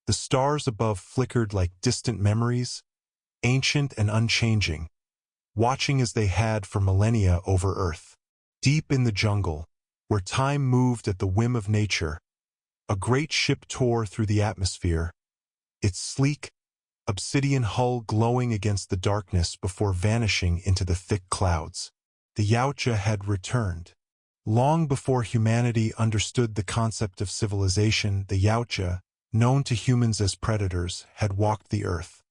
The stars above flickered like distant memories, ancient and unchanging, watching as they had for millennia over Earth. Deep in the jungle, where time moved at the whim of nature, a great ship tore through the atmosphere, its sleek, obsidian hull glowing against the darkness before vanishing into the thick clouds. The Yautja had returned. Long before humanity understood the concept of civilization, the Yautja, known to humans as predators, had walked the earth.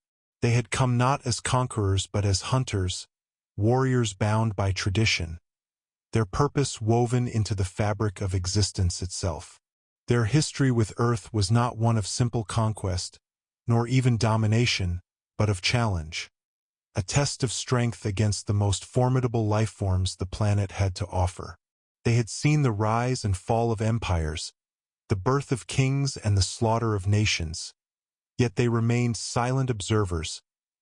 They had come not as conquerors but as hunters, warriors bound by tradition, their purpose woven into the fabric of existence itself. Their history with Earth was not one of simple conquest, nor even domination, but of challenge, a test of strength against the most formidable lifeforms the planet had to offer. They had seen the rise and fall of empires, the birth of kings and the slaughter of nations, yet they remained silent observers,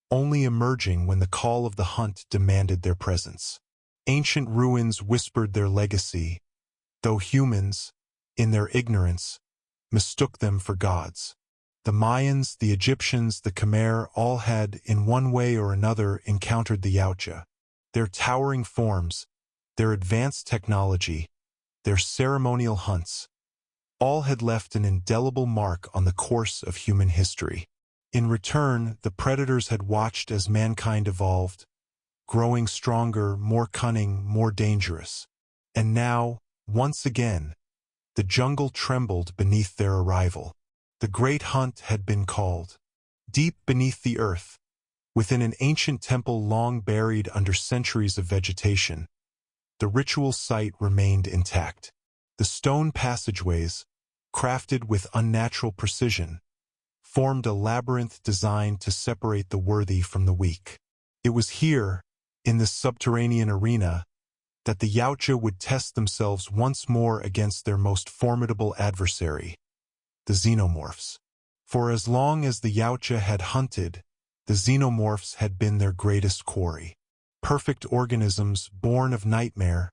only emerging when the call of the hunt demanded their presence. Ancient ruins whispered their legacy, though humans, in their ignorance, mistook them for gods. The Mayans, the Egyptians, the Khmer all had, in one way or another, encountered the Yautja. Their towering forms, their advanced technology, their ceremonial hunts, all had left an indelible mark on the course of human history. In return, the predators had watched as mankind evolved, growing stronger, more cunning, more dangerous. And now, once again, the jungle trembled beneath their arrival. The great hunt had been called. Deep beneath the earth, within an ancient temple long buried under centuries of vegetation, the ritual site remained intact. The stone passageways, crafted with unnatural precision, formed a labyrinth designed to separate the worthy from the weak. It was here, in this subterranean arena, that the Yautja would test themselves once more against their most formidable adversary, the Xenomorphs. For as long as the Yautja had hunted, the Xenomorphs had been their greatest quarry. Perfect organisms born of nightmare,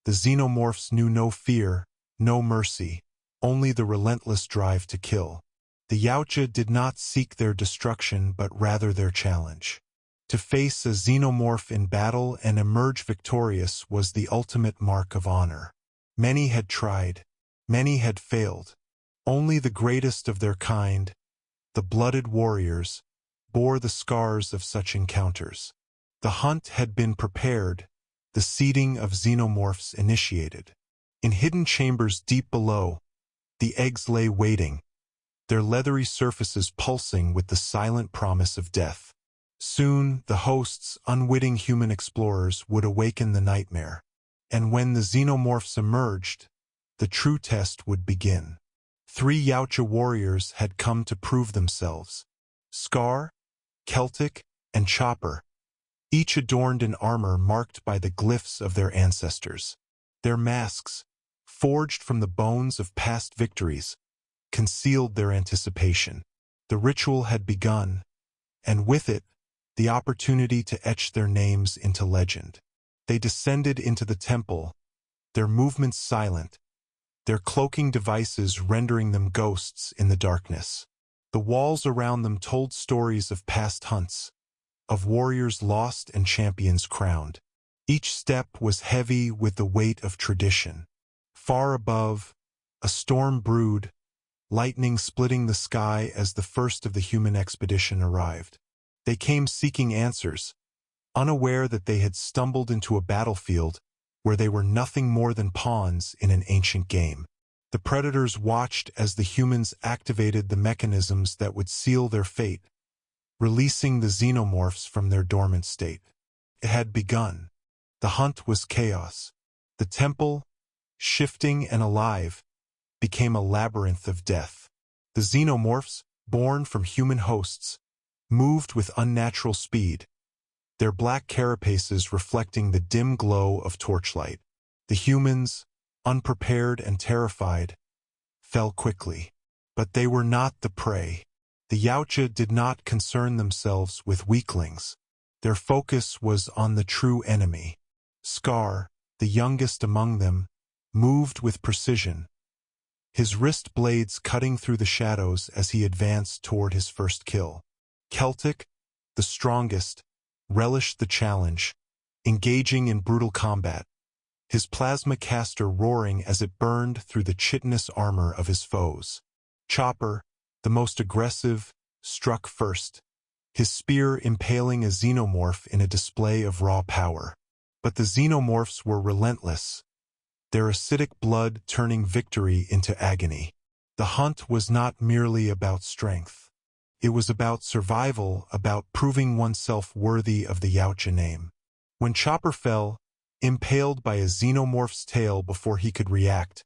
the Xenomorphs knew no fear, no mercy, only the relentless drive to kill. The Yautja did not seek their destruction but rather their challenge. To face a Xenomorph in battle and emerge victorious was the ultimate mark of honor. Many had tried, many had failed. Only the greatest of their kind, the blooded warriors, bore the scars of such encounters. The hunt had been prepared, the seeding of Xenomorphs initiated. In hidden chambers deep below, the eggs lay waiting, their leathery surfaces pulsing with the silent promise of death. Soon, the hosts, unwitting human explorers, would awaken the nightmare. And when the Xenomorphs emerged, the true test would begin. 3 Yautja warriors had come to prove themselves. Scar, Celtic, and Chopper, each adorned in armor marked by the glyphs of their ancestors. Their masks, forged from the bones of past victories, concealed their anticipation. The ritual had begun, and with it, the opportunity to etch their names into legend. They descended into the temple, their movements silent, their cloaking devices rendering them ghosts in the darkness. The walls around them told stories of past hunts, of warriors lost and champions crowned. Each step was heavy with the weight of tradition. Far above, a storm brewed, lightning splitting the sky as the first of the human expedition arrived. They came seeking answers, unaware that they had stumbled into a battlefield where they were nothing more than pawns in an ancient game. The predators watched as the humans activated the mechanisms that would seal their fate, releasing the Xenomorphs from their dormant state. It had begun. The hunt was chaos. The temple, shifting and alive, became a labyrinth of death. The Xenomorphs, born from human hosts, moved with unnatural speed, their black carapaces reflecting the dim glow of torchlight. The humans, unprepared and terrified, fell quickly. But they were not the prey. The Yautja did not concern themselves with weaklings. Their focus was on the true enemy. Scar, the youngest among them, moved with precision, his wrist blades cutting through the shadows as he advanced toward his first kill. Celtic, the strongest, relished the challenge, engaging in brutal combat, his plasma caster roaring as it burned through the chitinous armor of his foes. Chopper, the most aggressive, struck first, his spear impaling a xenomorph in a display of raw power. But the xenomorphs were relentless, their acidic blood turning victory into agony. The hunt was not merely about strength. It was about survival, about proving oneself worthy of the Yautja name. When Chopper fell, impaled by a xenomorph's tail before he could react,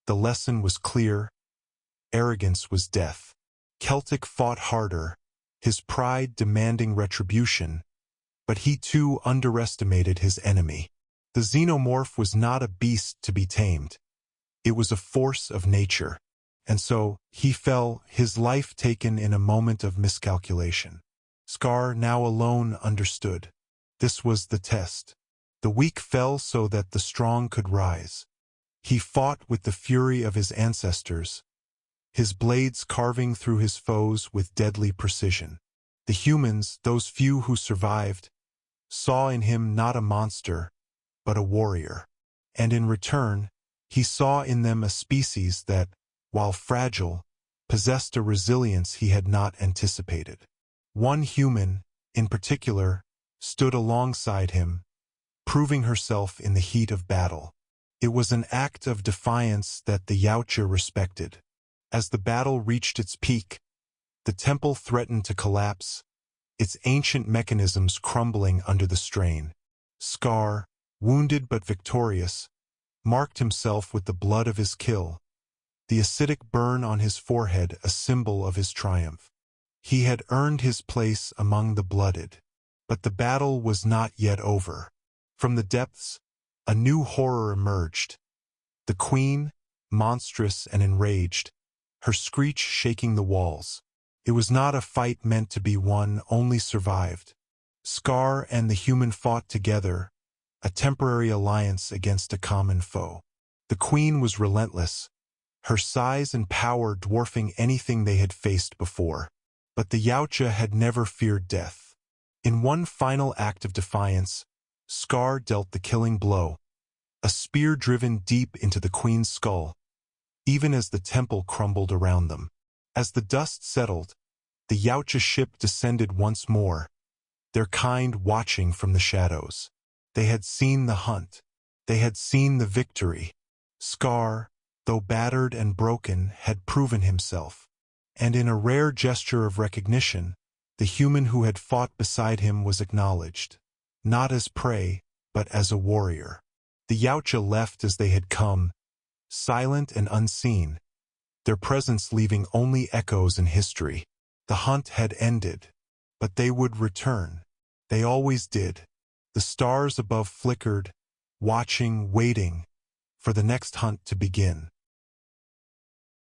the lesson was clear: arrogance was death. Celtic fought harder, his pride demanding retribution, but he too underestimated his enemy. The xenomorph was not a beast to be tamed. It was a force of nature, and so he fell, his life taken in a moment of miscalculation. Scar, now alone, understood. This was the test. The weak fell so that the strong could rise. He fought with the fury of his ancestors, his blades carving through his foes with deadly precision. The humans, those few who survived, saw in him not a monster, but a warrior. And in return, he saw in them a species that, while fragile, possessed a resilience he had not anticipated. One human, in particular, stood alongside him, proving herself in the heat of battle. It was an act of defiance that the Yautja respected. As the battle reached its peak, the temple threatened to collapse, its ancient mechanisms crumbling under the strain. Scar, wounded but victorious, marked himself with the blood of his kill, the acidic burn on his forehead a symbol of his triumph. He had earned his place among the blooded. But the battle was not yet over. From the depths, a new horror emerged. The queen, monstrous and enraged, her screech shaking the walls. It was not a fight meant to be won, only survived. Scar and the human fought together, a temporary alliance against a common foe. The queen was relentless, her size and power dwarfing anything they had faced before. But the Yautja had never feared death. In one final act of defiance, Scar dealt the killing blow, a spear driven deep into the queen's skull, even as the temple crumbled around them. As the dust settled, the Yautja ship descended once more, their kind watching from the shadows. They had seen the hunt. They had seen the victory. Scar, though battered and broken, had proven himself. And in a rare gesture of recognition, the human who had fought beside him was acknowledged, not as prey, but as a warrior. The Yautja left as they had come, silent and unseen, their presence leaving only echoes in history. The hunt had ended, but they would return. They always did. The stars above flickered, watching, waiting for the next hunt to begin.